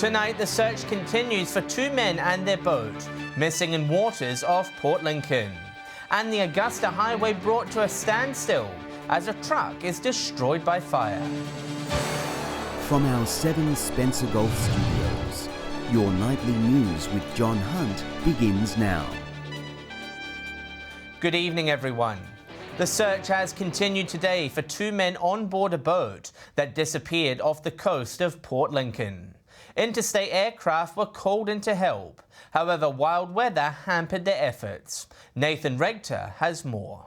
Tonight, the search continues for two men and their boat, missing in waters off Port Lincoln. And the Augusta Highway brought to a standstill as a truck is destroyed by fire. From our 7 Spencer Golf Studios, your nightly news with John Hunt begins now. Good evening, everyone. The search has continued today for two men on board a boat that disappeared off the coast of Port Lincoln. Interstate aircraft were called in to help. However, wild weather hampered their efforts. Nathan Regter has more.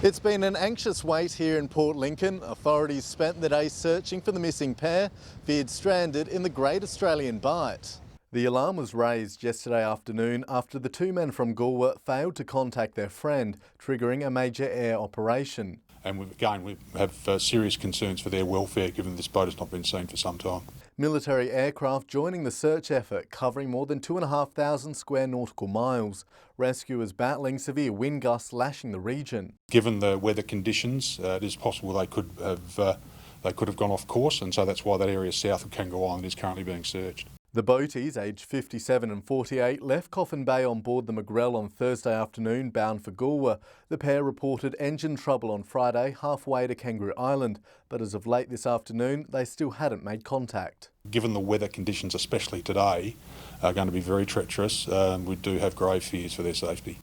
It's been an anxious wait here in Port Lincoln. Authorities spent the day searching for the missing pair, feared stranded in the Great Australian Bight. The alarm was raised yesterday afternoon after the two men from Galway failed to contact their friend, triggering a major air operation. And we have serious concerns for their welfare, given this boat has not been seen for some time. Military aircraft joining the search effort, covering more than 2,500 square nautical miles. Rescuers battling severe wind gusts lashing the region. Given the weather conditions, it is possible they could have gone off course, and so that's why that area south of Kangaroo Island is currently being searched. The boaties, aged 57 and 48, left Coffin Bay on board the Magrel on Thursday afternoon, bound for Galway. The pair reported engine trouble on Friday, halfway to Kangaroo Island, but as of late this afternoon, they still hadn't made contact. Given the weather conditions, especially today, are going to be very treacherous, we do have grave fears for their safety.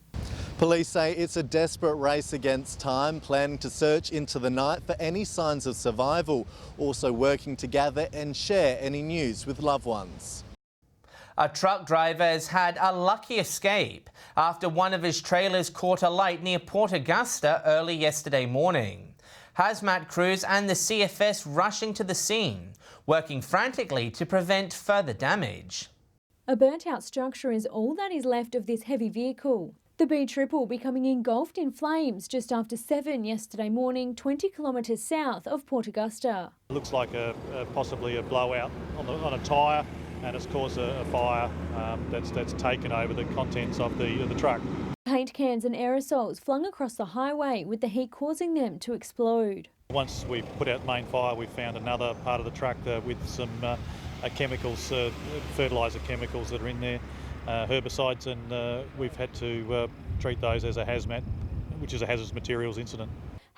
Police say it's a desperate race against time, planning to search into the night for any signs of survival, also working to gather and share any news with loved ones. A truck driver has had a lucky escape after one of his trailers caught alight near Port Augusta early yesterday morning. Hazmat crews and the CFS rushing to the scene, working frantically to prevent further damage. A burnt-out structure is all that is left of this heavy vehicle. The B-Triple becoming engulfed in flames just after 7 yesterday morning, 20 kilometres south of Port Augusta. It looks like possibly a blowout on a tyre, and it's caused a fire that's taken over the contents of the truck. Paint cans and aerosols flung across the highway, with the heat causing them to explode. Once we put out the main fire, we found another part of the truck with some chemicals, fertiliser chemicals that are in there. Herbicides, and we've had to treat those as a hazmat, which is a hazardous materials incident.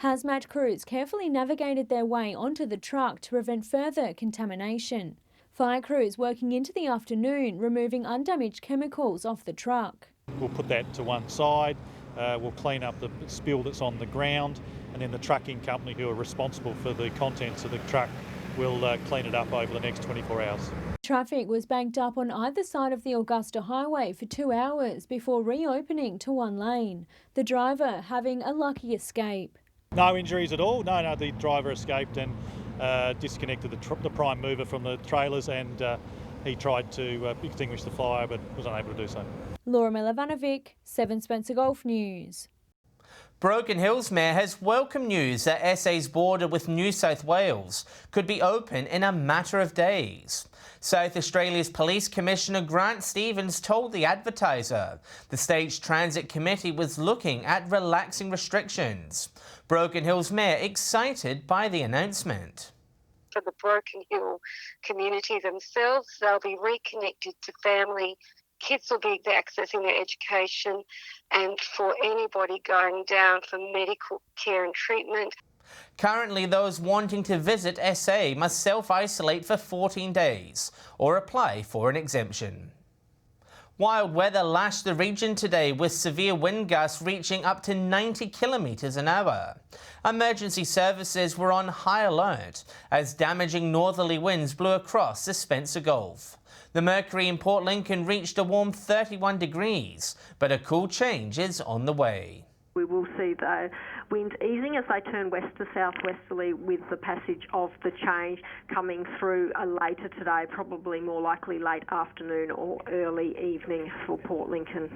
Hazmat crews carefully navigated their way onto the truck to prevent further contamination. Fire crews working into the afternoon, removing undamaged chemicals off the truck. We'll put that to one side, we'll clean up the spill that's on the ground, and then the trucking company who are responsible for the contents of the truck will clean it up over the next 24 hours. Traffic was banked up on either side of the Augusta Highway for 2 hours before reopening to one lane, the driver having a lucky escape. No injuries at all. No, the driver escaped and disconnected the prime mover from the trailers, and he tried to extinguish the fire but was unable to do so. Laura Milovanovic, 7 Spencer Golf News. Broken Hill's mayor has welcomed news that SA's border with New South Wales could be open in a matter of days. South Australia's Police Commissioner Grant Stevens told The Advertiser the state's transit committee was looking at relaxing restrictions. Broken Hill's mayor excited by the announcement. For the Broken Hill community themselves, they'll be reconnected to family. Kids will be accessing their education, and for anybody going down for medical care and treatment. Currently, those wanting to visit SA must self-isolate for 14 days or apply for an exemption. Wild weather lashed the region today with severe wind gusts reaching up to 90 kilometres an hour. Emergency services were on high alert as damaging northerly winds blew across the Spencer Gulf. The mercury in Port Lincoln reached a warm 31 degrees, but a cool change is on the way. We will see the winds easing as they turn west to southwesterly, with the passage of the change coming through later today, probably more likely late afternoon or early evening for Port Lincoln.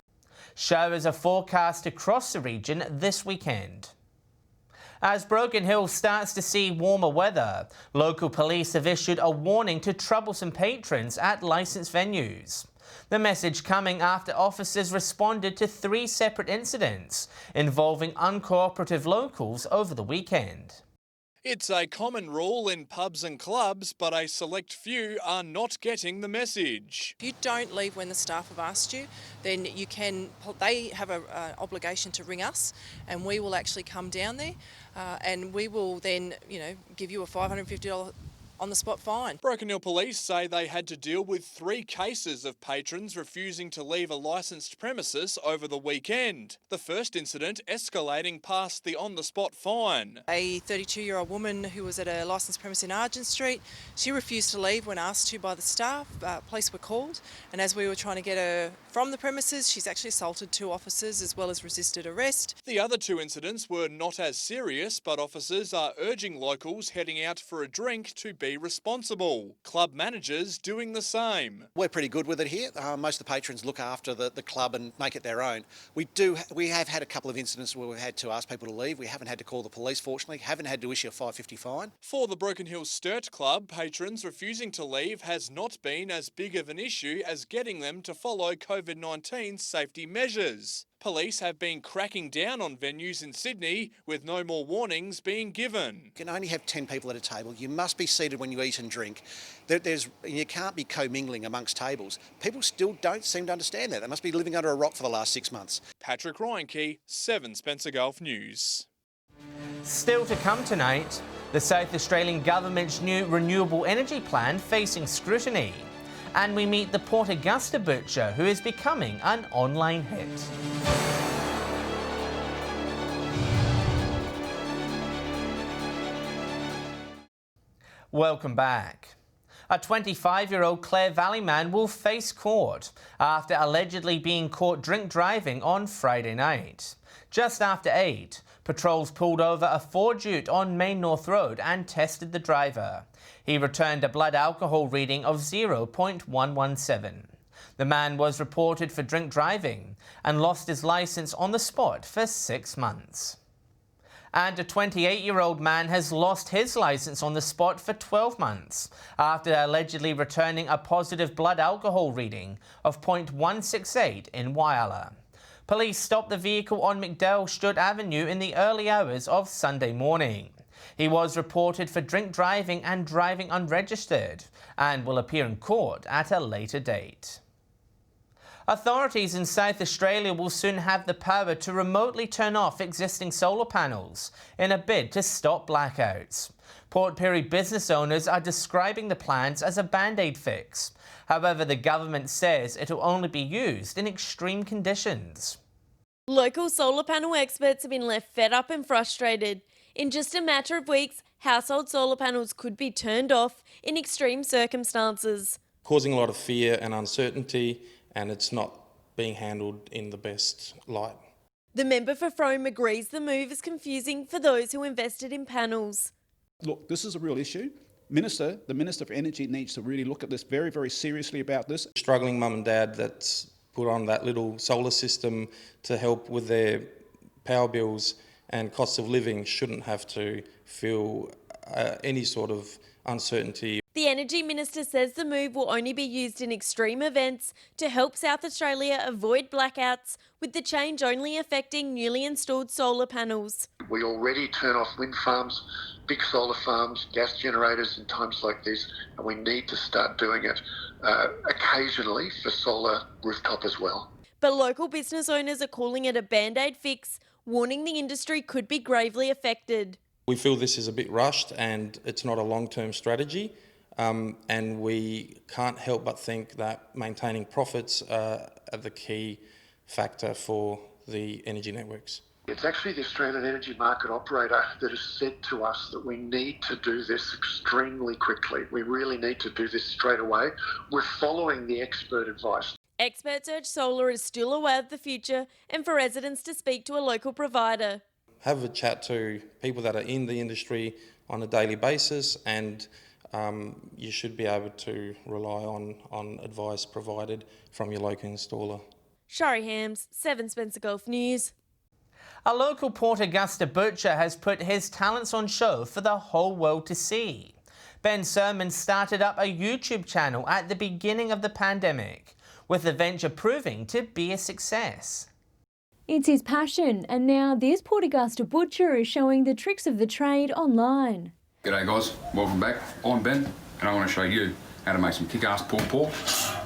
Showers are forecast across the region this weekend. As Broken Hill starts to see warmer weather, local police have issued a warning to troublesome patrons at licensed venues. The message coming after officers responded to 3 separate incidents involving uncooperative locals over the weekend. It's a common rule in pubs and clubs, but a select few are not getting the message. If you don't leave when the staff have asked you, then they have an obligation to ring us, and we will actually come down there and we will then, give you a $550 on-the-spot fine. Broken Hill Police say they had to deal with 3 cases of patrons refusing to leave a licensed premises over the weekend. The first incident escalating past the on-the-spot fine. A 32-year-old woman who was at a licensed premise in Argent Street, she refused to leave when asked to by the staff. Police were called, and as we were trying to get her from the premises, she's actually assaulted 2 officers as well as resisted arrest. The other 2 incidents were not as serious, but officers are urging locals heading out for a drink to be responsible. Club managers doing the same. We're pretty good with it here. Most of the patrons look after the club and make it their own. We have had a couple of incidents where we've had to ask people to leave. We haven't had to call the police, fortunately. Haven't had to issue a $550 fine. For the Broken Hill Sturt Club, patrons refusing to leave has not been as big of an issue as getting them to follow COVID-19 safety measures. Police have been cracking down on venues in Sydney, with no more warnings being given. You can only have 10 people at a table. You must be seated when you eat and drink. You can't be commingling amongst tables. People still don't seem to understand that. They must be living under a rock for the last 6 months. Patrick Reinke, 7 Spencer Gulf News. Still to come tonight, the South Australian Government's new renewable energy plan facing scrutiny. And we meet the Port Augusta butcher who is becoming an online hit. Welcome back. A 25-year-old Clare Valley man will face court after allegedly being caught drink driving on Friday night. Just after 8, patrols pulled over a Ford Ute on Main North Road and tested the driver. He returned a blood alcohol reading of 0.117. The man was reported for drink driving and lost his licence on the spot for 6 months. And a 28-year-old man has lost his licence on the spot for 12 months after allegedly returning a positive blood alcohol reading of 0.168 in Whyalla. Police stopped the vehicle on McDowell Stuart Avenue in the early hours of Sunday morning. He was reported for drink driving and driving unregistered and will appear in court at a later date. Authorities in South Australia will soon have the power to remotely turn off existing solar panels in a bid to stop blackouts. Port Pirie business owners are describing the plans as a band-aid fix. However, the government says it will only be used in extreme conditions. Local solar panel experts have been left fed up and frustrated. In just a matter of weeks, household solar panels could be turned off in extreme circumstances. Causing a lot of fear and uncertainty, and it's not being handled in the best light. The member for Frome agrees the move is confusing for those who invested in panels. Look, this is a real issue. The Minister for Energy needs to really look at this very, very seriously about this. Struggling mum and dad that's put on that little solar system to help with their power bills and costs of living shouldn't have to feel any sort of uncertainty. The Energy Minister says the move will only be used in extreme events to help South Australia avoid blackouts, with the change only affecting newly installed solar panels. We already turn off wind farms, big solar farms, gas generators in times like this, and we need to start doing it occasionally for solar rooftop as well. But local business owners are calling it a band-aid fix, warning the industry could be gravely affected. We feel this is a bit rushed and it's not a long-term strategy, and we can't help but think that maintaining profits are the key factor for the energy networks. It's actually the Australian Energy Market Operator that has said to us that we need to do this extremely quickly. We really need to do this straight away. We're following the expert advice. Experts urge solar is still a way of the future and for residents to speak to a local provider. Have a chat to people that are in the industry on a daily basis, and you should be able to rely on advice provided from your local installer. Shari Hams, 7 Spencer Gulf News. A local Port Augusta butcher has put his talents on show for the whole world to see. Ben Sermon started up a YouTube channel at the beginning of the pandemic, with the venture proving to be a success. It's his passion, and now this Port Augusta butcher is showing the tricks of the trade online. G'day guys, welcome back. I'm Ben and I want to show you how to make some kick-ass pulled pork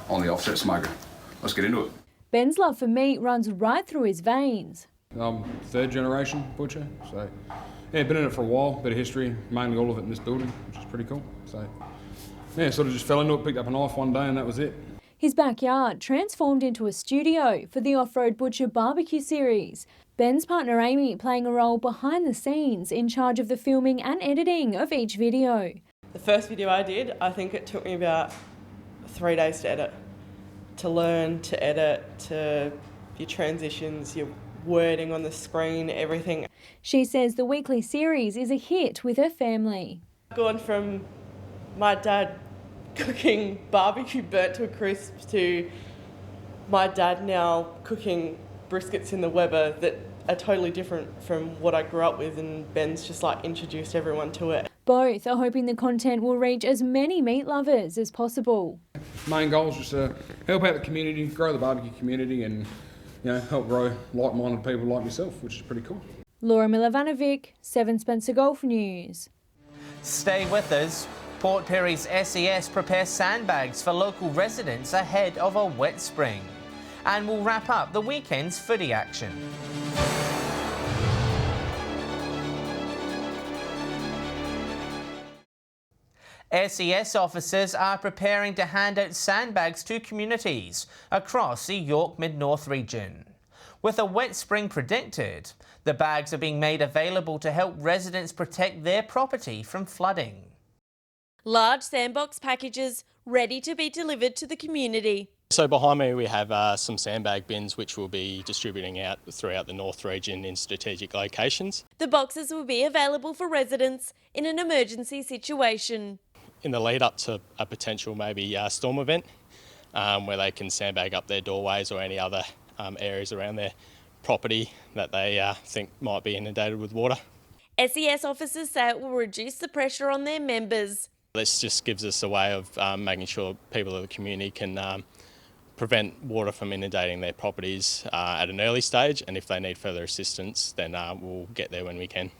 on the offset smoker. Let's get into it. Ben's love for meat runs right through his veins. I'm third generation butcher, so yeah, been in it for a while, bit of history, mainly all of it in this building, which is pretty cool. So yeah, sort of just fell into it, picked up a knife one day and that was it. His backyard transformed into a studio for the Off-Road Butcher barbecue series. Ben's partner Amy playing a role behind the scenes, in charge of the filming and editing of each video. The first video I did, I think it took me about 3 days to edit. To learn, to edit, to your transitions, your wording on the screen, everything. She says the weekly series is a hit with her family. I've gone from my dad cooking barbecue burnt to a crisp to my dad now cooking briskets in the Weber that are totally different from what I grew up with, and Ben's just like introduced everyone to it. Both are hoping the content will reach as many meat lovers as possible. Main goal is just to help out the community, grow the barbecue community and help grow like-minded people like myself, which is pretty cool. Laura Milovanovic, 7 Spencer Golf News. Stay with us. Port Perry's SES prepares sandbags for local residents ahead of a wet spring. And we'll wrap up the weekend's footy action. SES officers are preparing to hand out sandbags to communities across the York Mid-North region. With a wet spring predicted, the bags are being made available to help residents protect their property from flooding. Large sandbox packages ready to be delivered to the community. So behind me we have some sandbag bins which we'll be distributing out throughout the North region in strategic locations. The boxes will be available for residents in an emergency situation. In the lead up to a potential maybe storm event where they can sandbag up their doorways or any other areas around their property that they think might be inundated with water. SES officers say it will reduce the pressure on their members. This just gives us a way of making sure people of the community can prevent water from inundating their properties at an early stage, and if they need further assistance then we'll get there when we can.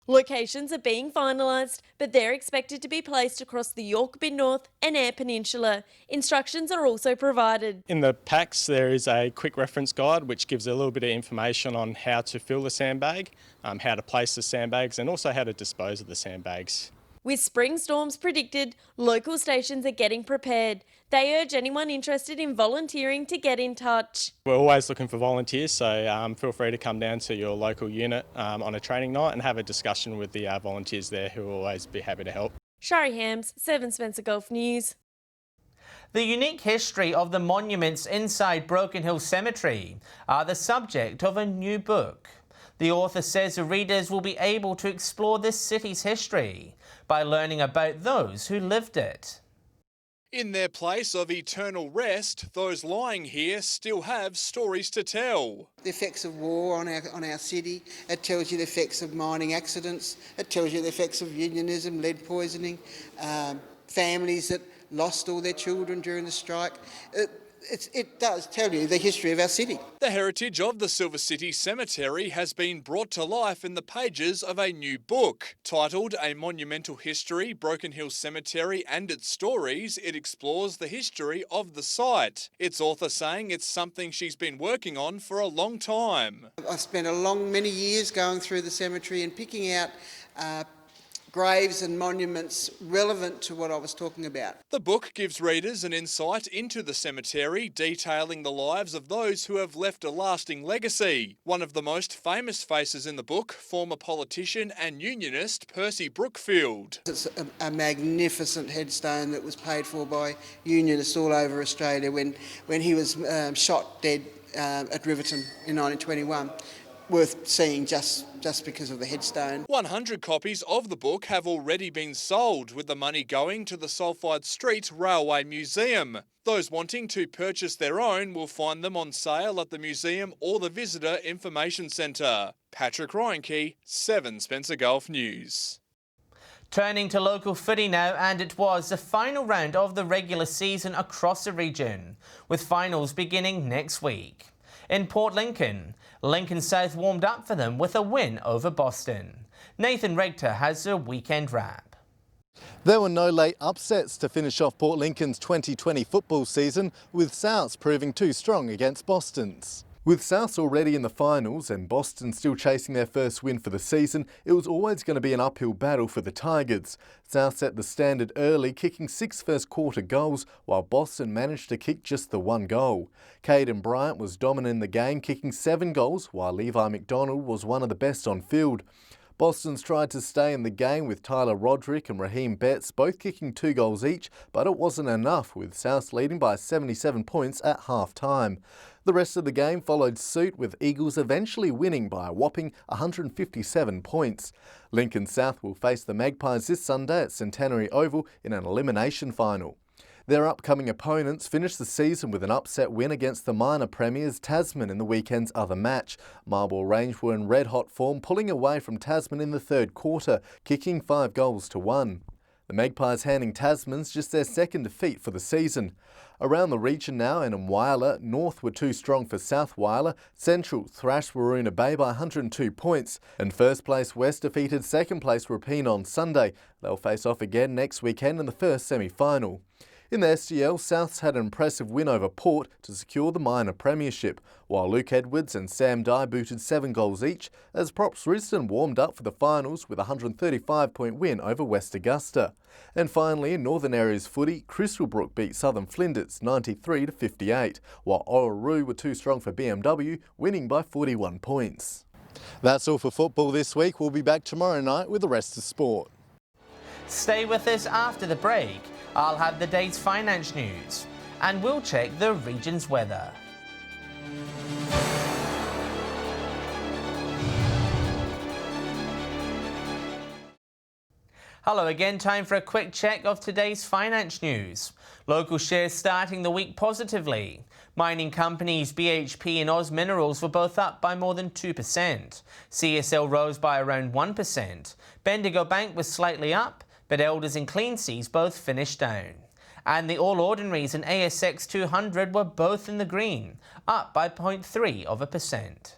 Locations are being finalised, but they're expected to be placed across the York Mid-North and Eyre Peninsula. Instructions are also provided. In the packs there is a quick reference guide which gives a little bit of information on how to fill the sandbag, how to place the sandbags and also how to dispose of the sandbags. With spring storms predicted, local stations are getting prepared. They urge anyone interested in volunteering to get in touch. We're always looking for volunteers, so feel free to come down to your local unit on a training night and have a discussion with the volunteers there who will always be happy to help. Shari Hams, 7 Spencer Golf News. The unique history of the monuments inside Broken Hill Cemetery are the subject of a new book. The author says the readers will be able to explore this city's history by learning about those who lived it. In their place of eternal rest, those lying here still have stories to tell. The effects of war on our city, it tells you the effects of mining accidents, it tells you the effects of unionism, lead poisoning, families that lost all their children during the strike. It does tell you the history of our city. The heritage of the Silver City Cemetery has been brought to life in the pages of a new book. Titled A Monumental History, Broken Hill Cemetery and Its Stories, it explores the history of the site. Its author saying it's something she's been working on for a long time. I spent many years going through the cemetery and picking out graves and monuments relevant to what I was talking about. The book gives readers an insight into the cemetery, detailing the lives of those who have left a lasting legacy. One of the most famous faces in the book, former politician and unionist Percy Brookfield. It's a magnificent headstone that was paid for by unionists all over Australia when he was shot dead at Riverton in 1921. Worth seeing just because of the headstone. 100 copies of the book have already been sold, with the money going to the Sulphide Street Railway Museum. Those wanting to purchase their own will find them on sale at the museum or the Visitor Information Centre. Patrick Reinke, 7 Spencer Golf News. Turning to local footy now, and it was the final round of the regular season across the region, with finals beginning next week. In Port Lincoln, Lincoln South warmed up for them with a win over Boston. Nathan Regter has the weekend wrap. There were no late upsets to finish off Port Lincoln's 2020 football season, with Souths proving too strong against Boston's. With Souths already in the finals and Boston still chasing their first win for the season, it was always going to be an uphill battle for the Tigers. South set the standard early, kicking 6 first-quarter goals, while Boston managed to kick just the 1 goal. Caden Bryant was dominant in the game, kicking 7 goals, while Levi McDonald was one of the best on field. Boston's tried to stay in the game with Tyler Roderick and Raheem Betts both kicking 2 goals each, but it wasn't enough, with South leading by 77 points at half-time. The rest of the game followed suit, with Eagles eventually winning by a whopping 157 points. Lincoln South will face the Magpies this Sunday at Centenary Oval in an elimination final. Their upcoming opponents finished the season with an upset win against the minor premiers Tasman in the weekend's other match. Marlborough Range were in red-hot form, pulling away from Tasman in the third quarter, kicking 5 goals to 1. The Magpies handing Tasman's just their second defeat for the season. Around the region now and in Whyalla, North were too strong for South Whyalla, Central thrashed Waroona Bay by 102 points, and first place West defeated second place Rapine on Sunday. They'll face off again next weekend in the first semi-final. In the SGL, Souths had an impressive win over Port to secure the minor premiership, while Luke Edwards and Sam Dye booted 7 goals each, as Props Risdon warmed up for the finals with a 135-point win over West Augusta. And finally, in Northern Areas footy, Crystalbrook beat Southern Flinders 93-58, while Orroroo were too strong for BMW, winning by 41 points. That's all for football this week. We'll be back tomorrow night with the rest of sport. Stay with us after the break. I'll have the day's finance news, and we'll check the region's weather. Hello again, time for a quick check of today's finance news. Local shares starting the week positively. Mining companies BHP and Oz Minerals were both up by more than 2%. CSL rose by around 1%. Bendigo Bank was slightly up, but Elders and Clean Seas both finished down. And the All Ordinaries and ASX 200 were both in the green, up by 0.3%.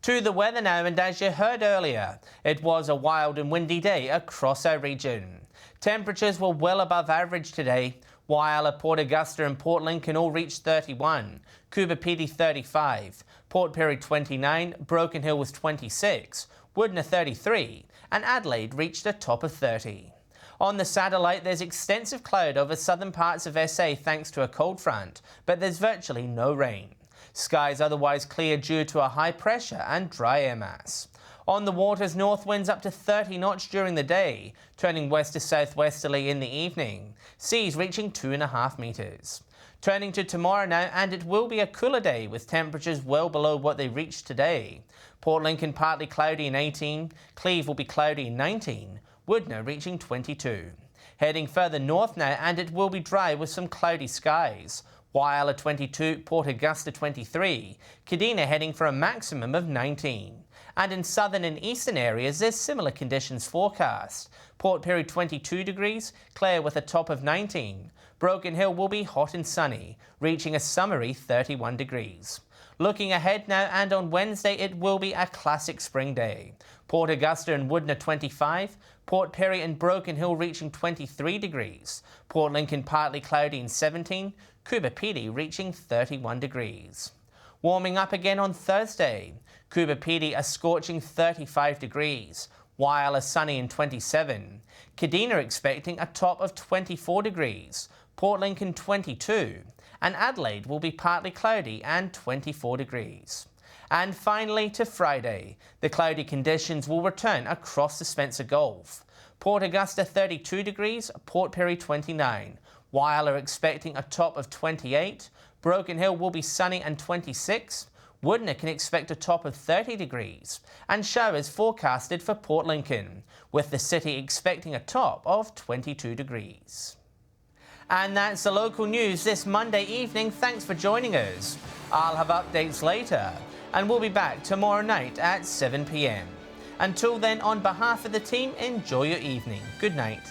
To the weather now, and as you heard earlier, it was a wild and windy day across our region. Temperatures were well above average today. Whyalla, Port Augusta and Port Lincoln all reached 31, Coober Pedy 35, Port Perry 29, Broken Hill was 26, Woodner 33, and Adelaide reached a top of 30. On the satellite, there's extensive cloud over southern parts of SA thanks to a cold front, but there's virtually no rain. Skies otherwise clear due to a high pressure and dry air mass. On the waters, north winds up to 30 knots during the day, turning west to southwesterly in the evening. Seas reaching 2.5 metres. Turning to tomorrow now, and it will be a cooler day with temperatures well below what they reached today. Port Lincoln partly cloudy in 18, Cleve will be cloudy in 19, Woodner reaching 22. Heading further north now, and it will be dry with some cloudy skies. Whyalla 22, Port Augusta 23, Kadina heading for a maximum of 19. And in southern and eastern areas, there's similar conditions forecast. Port Perry 22 degrees, Clare with a top of 19. Broken Hill will be hot and sunny, reaching a summery 31 degrees. Looking ahead now, and on Wednesday it will be a classic spring day. Port Augusta and Woodner 25, Port Perry and Broken Hill reaching 23 degrees. Port Lincoln partly cloudy and 17, Coober Pedy reaching 31 degrees. Warming up again on Thursday. Coober Pedy a scorching 35 degrees. Whyalla sunny and 27. Kadina expecting a top of 24 degrees. Port Lincoln 22. And Adelaide will be partly cloudy and 24 degrees. And finally to Friday, the cloudy conditions will return across the Spencer Gulf. Port Augusta 32 degrees, Port Perry 29. Whyalla expecting a top of 28. Broken Hill will be sunny and 26. Woodner can expect a top of 30 degrees. And showers forecasted for Port Lincoln, with the city expecting a top of 22 degrees. And that's the local news this Monday evening. Thanks for joining us. I'll have updates later, and we'll be back tomorrow night at 7 p.m. Until then, on behalf of the team, enjoy your evening. Good night.